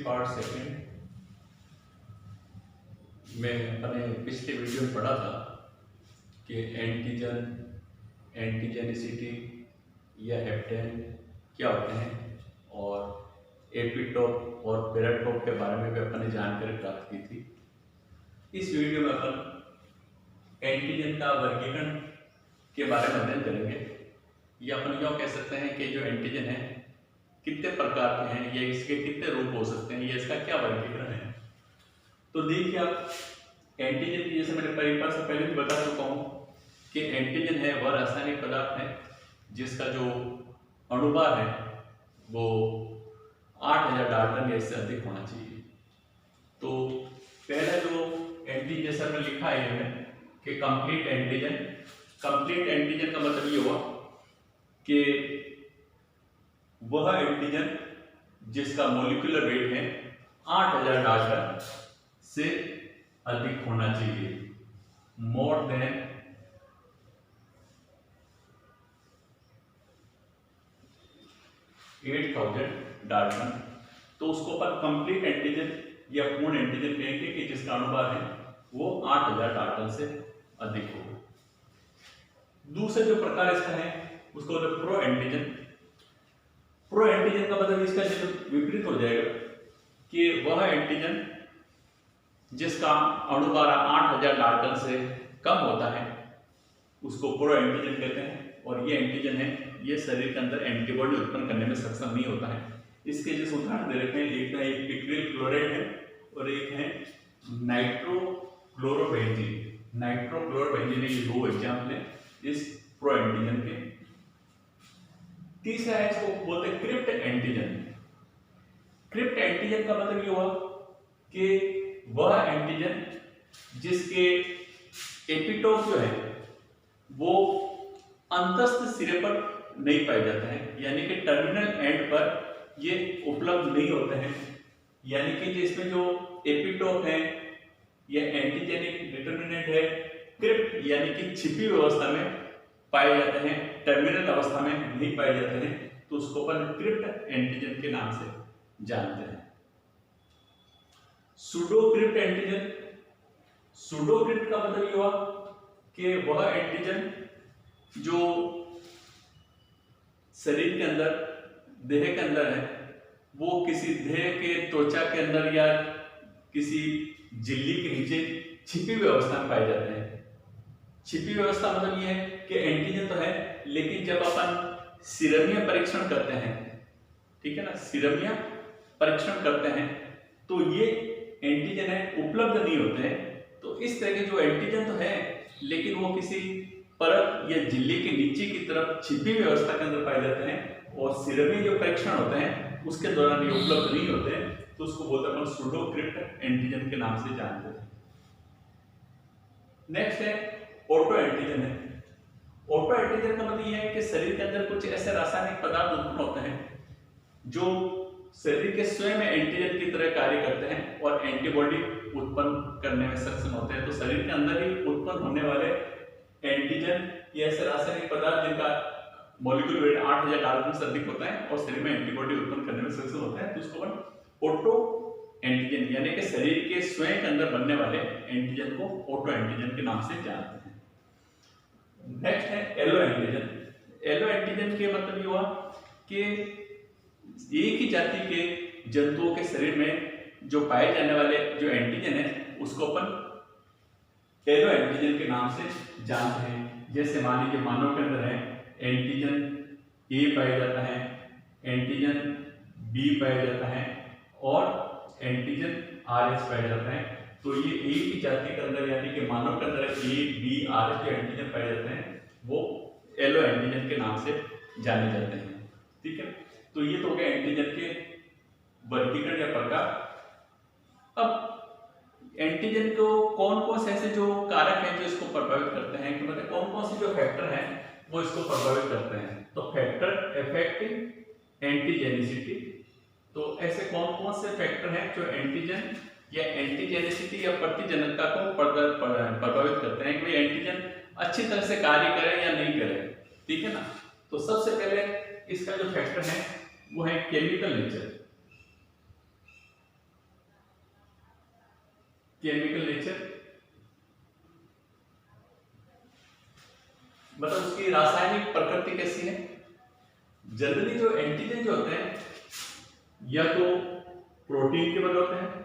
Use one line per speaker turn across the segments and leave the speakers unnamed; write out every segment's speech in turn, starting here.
Part second में अपने पिछले वीडियो में पढ़ा था कि एंटीजन, एंटीजेनिसिटी या हेप्टेन क्या होते हैं और एपिटोप और पेराटोप के बारे में भी अपन ने जानकारी प्राप्त की थी। इस वीडियो में अपन एंटीजन का वर्गीकरण के बारे में अध्ययन करेंगे। या अपन यूँ कह सकते हैं कि जो एंटीजन है कितने प्रकार के हैं या इसके कितने रूप हो सकते हैं या इसका क्या वर्गीकरण है। तो देखिए आप एंटीजन की, जैसे मैंने परिभाषा से पहले भी बता चुका हूँ कि एंटीजन है वह रासायनिक पदार्थ है जिसका जो अणुभार है वो 8000 डाल्टन या इससे अधिक होना चाहिए। तो पहला जो एंटीजन जैसा में लिखा है कि कंप्लीट एंटीजन। कंप्लीट एंटीजन का मतलब ये हुआ कि वह एंटीजन जिसका मॉलिक्यूलर वेट है 8000 डाल्टन से अधिक होना चाहिए, मोर देन 8000 डाल्टन। तो उसको अपन कंप्लीट एंटीजन या पूर्ण एंटीजन कहेंगे कि जिसका अणुभार है वो 8000 डाल्टन से अधिक हो। दूसरा जो प्रकार इसका है उसको मतलब प्रो एंटीजन। प्रो एंटीजन का मतलब इसका जो विपरीत हो जाएगा कि वह एंटीजन जिसका अणुभार 8000 डाल्टन से कम होता है उसको प्रो एंटीजन कहते हैं। और ये एंटीजन है ये शरीर के अंदर एंटीबॉडी उत्पन्न करने में सक्षम नहीं होता है। इसके जो उदाहरण दे रखे हैं, एक है पिक्रिल क्लोराइड है और एक है नाइट्रोक्लोरोबेंजीन। नाइट्रोक्लोरोबेंजीन ये दो एग्जाम्पल है इस प्रो एंटीजन के। तीसरा है इसको बोलते हैं क्रिप्ट एंटीजन। क्रिप्ट एंटीजन का मतलब ये हुआ कि वह एंटीजन जिसके एपिटोप जो है वो अंतस्थ सिरे पर नहीं पाए जाते हैं, यानी कि टर्मिनल एंड पर ये उपलब्ध नहीं होते हैं। यानी कि जिसमें जो एपिटोप है या एंटीजेनिक डिटरमिनेंट है क्रिप्ट यानी कि छिपी अवस्था में पाए जाते हैं, टर्मिनल अवस्था में नहीं पाए जाते हैं, तो उसको अपन क्रिप्ट एंटीजन के नाम से जानते हैं। Pseudo crypt antigen. Pseudo crypt का मतलब ये हुआ कि वह एंटीजन जो शरीर के अंदर, देह के अंदर है, वो किसी देह के त्वचा के अंदर या किसी झिल्ली के नीचे छिपी हुई अवस्था में पाए जाते हैं। छिपी व्यवस्था मतलब ये है कि एंटीजन तो है लेकिन जब अपन सीरमिया परीक्षण करते हैं, ठीक है ना, सीरमिया परीक्षण करते हैं तो ये एंटीजन है उपलब्ध नहीं होते हैं। तो इस तरह के जो एंटीजन तो है लेकिन वो किसी परत या झिल्ली के नीचे की तरफ छिपी हुई अवस्था के अंदर पाए जाते हैं और सीरमिया जो परीक्षण होते हैं उसके दौरान ये उपलब्ध नहीं होते हैं, तो उसको बोलते हैं अपन सूडो क्रिप्ट एंटीजन के नाम से जानते हैं। नेक्स्ट है ऑटो एंटीजन है। ऑटो एंटीजन का मतलब यह है कि शरीर के अंदर कुछ ऐसे रासायनिक पदार्थ उत्पन्न होते हैं जो शरीर के स्वयं एंटीजन की तरह कार्य करते हैं और एंटीबॉडी उत्पन्न करने में सक्षम होते हैं। तो शरीर के अंदर ही उत्पन्न होने वाले एंटीजन ये ऐसे रासायनिक पदार्थ जिनका मॉलिक्यूलर वेट 8000 डाल्टन से अधिक होता है और शरीर में एंटीबॉडी उत्पन्न करने में सक्षम होता है, तो उसको अपन ऑटो एंटीजन यानी कि शरीर के स्वयं के अंदर बनने वाले एंटीजन को ऑटो एंटीजन के नाम से जानते हैं। नेक्स्ट है एलो एंटीजन। एलो एंटीजन के मतलब ये हुआ कि एक ही जाति के जंतुओं के शरीर में जो पाए जाने वाले जो एंटीजन है उसको अपन एलो एंटीजन के नाम से जानते हैं। जैसे मान लीजिए मानव के अंदर है एंटीजन ए पाया जाता है, एंटीजन बी पाया जाता है और एंटीजन आर एस पाया जाता है। तो ये एक ही जाति के अंदर यानी कि मानव के अंदर ए बी आर एस जो एंटीजन पाए जाते हैं वो एलो एंटीजन के नाम से जाने जाते हैं। ठीक है, तो ये तो हो गया एंटीजन के वर्गीकरण या प्रकार। अब एंटीजन को कौन कौन से ऐसे जो कारक हैं जो इसको प्रभावित करते हैं, कि मतलब कौन कौन से जो फैक्टर हैं वो इसको प्रभावित करते हैं। तो फैक्टर अफेक्टिंग एंटीजेनिसिटी, तो ऐसे कौन कौन से फैक्टर हैं जो एंटीजन या एंटीजेनिसिटी या प्रतिजनकता को प्रभावित करते हैं कि एंटीजन अच्छी तरह से कार्य करे या नहीं करे। ठीक है ना, तो सबसे पहले इसका जो फैक्टर है वो है केमिकल नेचर। केमिकल नेचर, मतलब उसकी रासायनिक प्रकृति कैसी है। जनरली जो एंटीजन जो होते हैं या तो प्रोटीन के बने होते हैं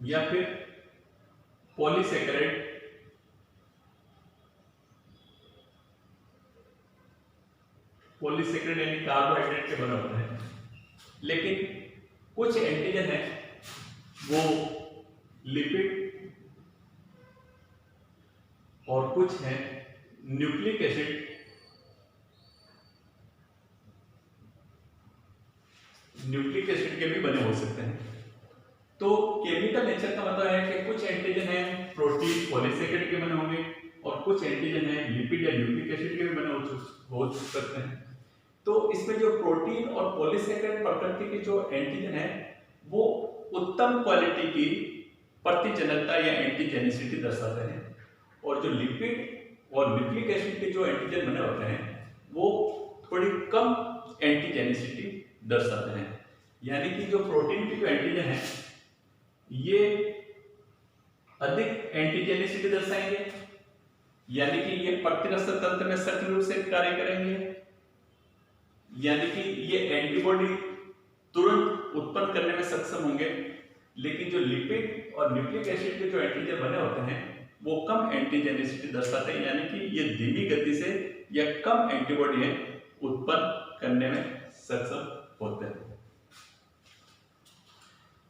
या फिर पॉलीसेकेराइड, पॉलीसेकेराइड यानी कार्बोहाइड्रेट के बने होते हैं। लेकिन कुछ एंटीजन है वो लिपिड और कुछ है न्यूक्लिक एसिड, न्यूक्लिक एसिड के भी बने हो सकते हैं। तो केमिकल नेचर का मतलब है कि कुछ एंटीजन है प्रोटीन पॉलीसेकेराइड के बने होंगे और कुछ एंटीजन है लिपिड या न्यूक्लिक एसिड के भी बने हो सकते हैं। तो इसमें जो प्रोटीन और पॉलीसेकेराइड प्रकृति के जो एंटीजन है वो उत्तम क्वालिटी की प्रतिजनकता या एंटीजेनिसिटी दर्शाते हैं, और जो लिपिड और न्यूक्लिक एसिड के जो एंटीजन बने होते हैं वो थोड़ी कम एंटीजेनिसिटी दर्शाते हैं। यानी कि जो प्रोटीन के जो एंटीजन है ये अधिक एंटीजेनिसिटी दर्शाएंगे, यानी कि ये प्रतिरक्षा तंत्र में सक्रिय रूप से कार्य करेंगे, यानी कि ये एंटीबॉडी तुरंत उत्पन्न करने में सक्षम होंगे। लेकिन जो लिपिड और न्यूक्लिक एसिड के जो एंटीजन बने होते हैं वो कम एंटीजेनिसिटी दर्शाते हैं, यानी कि ये धीमी गति से या कम एंटीबॉडी उत्पन्न करने में सक्षम होते हैं।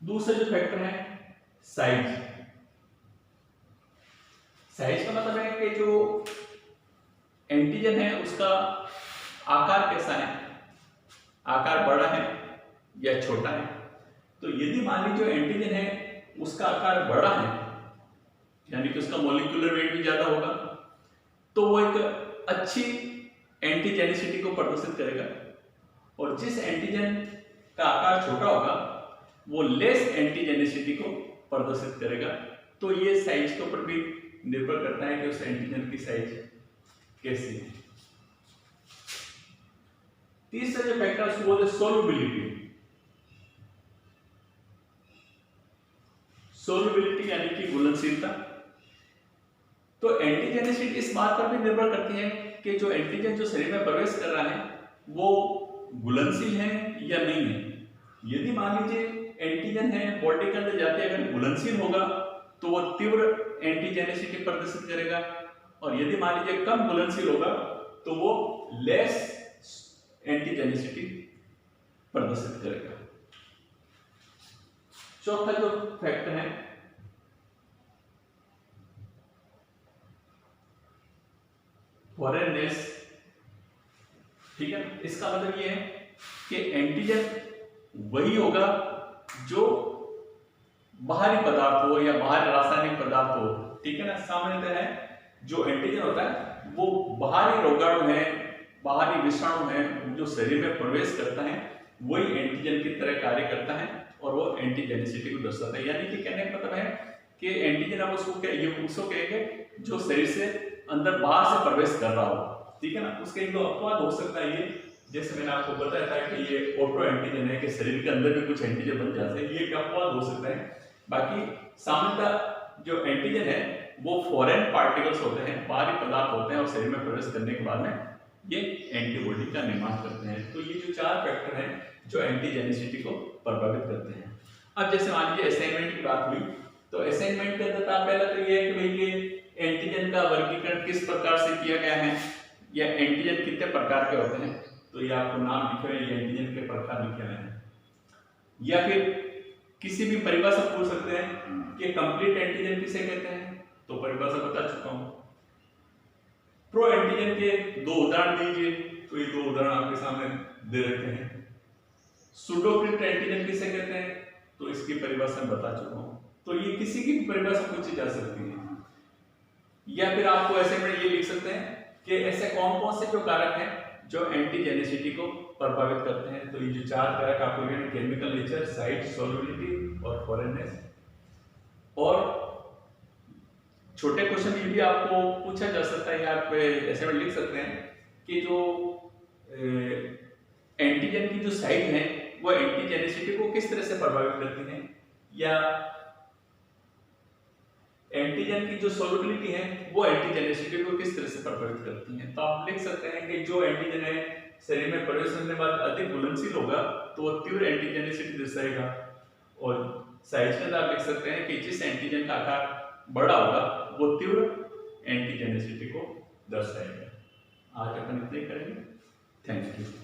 दूसरा जो फैक्टर है साइज। साइज का मतलब है कि जो एंटीजन है उसका आकार कैसा है, आकार बड़ा है या छोटा है। तो यदि मान लीजिए जो एंटीजन है उसका आकार बड़ा है, यानी कि उसका मॉलिक्यूलर वेट भी ज्यादा होगा, तो वो एक अच्छी एंटीजेनिसिटी को प्रदर्शित करेगा। और जिस एंटीजन का आकार छोटा होगा वो लेस एंटीजेनिसिटी को प्रदर्शित करेगा। तो ये साइज के ऊपर भी निर्भर करता है कि उस एंटीजन की साइज कैसी है। तीसरा जो फैक्टर उसको बोलते हैं सोल्युबिलिटी। सोल्युबिलिटी यानी कि घुलनशीलता। तो एंटीजेनिसिटी इस बात पर भी निर्भर करती है कि जो एंटीजन जो शरीर में प्रवेश कर रहा है वो घुलनशील है या नहीं है। यदि मान लीजिए एंटीजन है बॉडी के अंदर जाते अगर घुलनशील होगा तो वो तीव्र एंटीजेनिसिटी प्रदर्शित करेगा, और यदि मान लीजिए कम घुलनशील होगा तो वो लेस एंटीजेनिसिटी प्रदर्शित करेगा। चौथा जो फैक्टर है फॉरेननेस। ठीक है, इसका मतलब ये है कि एंटीजन वही होगा जो बाहरी पदार्थ हो या बाहरी रासायनिक पदार्थ हो। ठीक है ना, सामान्यतः है जो एंटीजन होता है वो बाहरी रोगाणु है, बाहरी विषाणु है जो शरीर में प्रवेश करता है, वही एंटीजन की तरह कार्य करता है और वो एंटीजेनिसिटी को दर्शाता है। यानी कि कहने का मतलब है कि एंटीजन आप उसको कहेंगे जो शरीर से अंदर बाहर से प्रवेश कर रहा हो। ठीक है ना, उसके एक दो अपवाद हो सकता है ये, जैसे मैंने आपको बताया था कि ये ऑटो एंटीजन है कि शरीर के अंदर भी कुछ एंटीजन बन जाते हैं, ये एक अपवाद हो सकता है। बाकी सामान्यतः जो एंटीजन है वो फॉरेन पार्टिकल्स होते हैं, बाहरी पदार्थ होते हैं और शरीर में प्रवेश करने के बाद में ये एंटीबॉडी का निर्माण करते हैं। तो ये जो चार फैक्टर हैं जो एंटीजेनिसिटी को प्रभावित करते हैं। अब जैसे मान लीजिए असाइनमेंट की बात हुई, तो असाइनमेंट के अंदर पहला तो ये है कि भाई ये एंटीजन का वर्गीकरण किस प्रकार से किया गया है या एंटीजन कितने प्रकार के होते हैं। तो ये आपको नाम लिखे हुए ये एंटीजन के प्रकार लिखे हुए हैं, या फिर किसी भी परिभाषा पूछ सकते हैं कि कंप्लीट एंटीजन किसे कहते हैं, तो परिभाषा बता चुका हूं। प्रो एंटीजन के दो उदाहरण दीजिए, तो ये दो उदाहरण आपके सामने दे रखे हैं। सूडोक्रिप्ट एंटीजन किसे कहते हैं, तो इसकी परिभाषा मैं बता चुका हूं। तो ये किसी की भी परिभाषा पूछी जा सकती है। या फिर आपको ऐसे में ये लिख सकते हैं कि ऐसे कौन कौन से जो कारक हैं जो एंटीजेनिसिटी को प्रभावित करते हैं। तो ये जो चार कारक आपको लिखे हैं, केमिकल नेचर, साइज, सोल्युबिलिटी और फॉरेननेस। और छोटे क्वेश्चन ये भी आपको पूछा जा सकता है, आप ऐसे में लिख सकते हैं कि जो एंटीजन की जो साइज है वो एंटीजेनिसिटी को किस तरह से प्रभावित करती हैं, या एंटीजन की जो सोलबिलिटी है वो एंटीजेनिसिटी को किस तरह से प्रभावित करती है। तो आप लिख सकते हैं कि जो एंटीजन है शरीर में प्रवेश करने के बाद अधिक घुलनशील होगा तो वो तीव्र एंटीजेनिसिटी दर्शाएगा, और साइज के अंदर आप लिख सकते हैं कि जिस एंटीजन का आकार बड़ा होगा वो तीव्र एंटीजेनिसिटी को दर्शाएगा। आज अपन इतना ही करेंगे। Thank you.